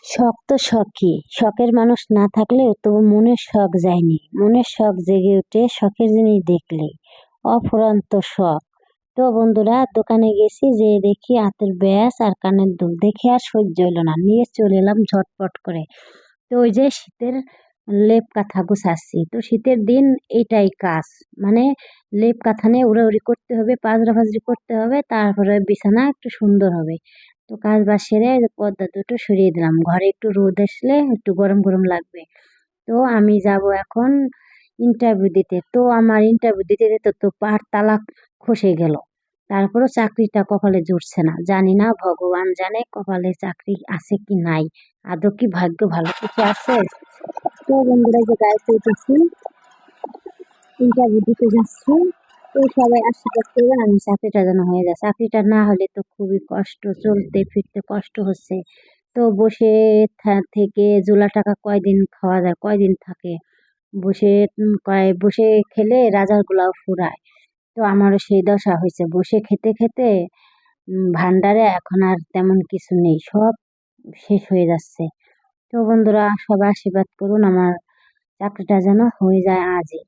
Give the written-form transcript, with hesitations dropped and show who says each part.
Speaker 1: শখ তো শখই। শখের মানুষ না থাকলেও তবু মনের শখ যায়নি। মনের শখ জেগে ওঠে শখের জিনিস দেখলে। অফুরন্ত শখ। তো বন্ধুরা দোকানে গেছি, যেয়ে দেখি হাতের ব্যাস আর কানের দুল দেখে আর সহ্য হলো না। নিয়ে চলে এলাম ঝটপট করে। তো ওই যে শীতের লেপ কাঁথা গুছাচ্ছি। তো শীতের দিন এইটাই কাজ। মানে লেপ কাঁথা নিয়ে উড়াউড়ি করতে হবে, পাজরাফাজরি করতে হবে, তারপরে বিছানা একটু সুন্দর হবে। তো কাজ বাজ সেরে এই যে পর্দা দুটো সরিয়ে দিলাম। ঘরে একটু রোদ আসলে একটু গরম গরম লাগবে। তো আমি যাব এখন ইন্টারভিউ দিতে। তো আমার ইন্টারভিউ দিতে দিতে তো পার তালা খসে গেল। তারপরও চাকরিটা কপালে জুটছে না। জানি না, ভগবান জানে কপালে চাকরি আছে কি নাই। আদৌ কি ভাগ্য ভালো কিছু আছে? তো বন্ধুরা এই যে গাড়িতে উঠেছি, ইন্টারভিউ দিতে যাচ্ছি। তো সবাই আশীর্বাদ করবেন আমি চাকরিটা যেন হয়ে যায়। চাকরিটা না হলে তো খুবই কষ্ট, চলতে ফিরতে কষ্ট হচ্ছে। তো বসে থেকে জোলা টাকা কয়দিন খাওয়া যায়, কয়দিন থাকে? বসে বসে খেলে রাজার গোলাও ফুরায়। তো আমারও সেই দশা হয়েছে। বসে খেতে খেতে ভান্ডারে এখন আর তেমন কিছু নেই। সব শেষ হয়ে যাচ্ছে। তো বন্ধুরা সবাই আশীর্বাদ করুন আমার চাকরিটা যেন হয়ে যায় আজই।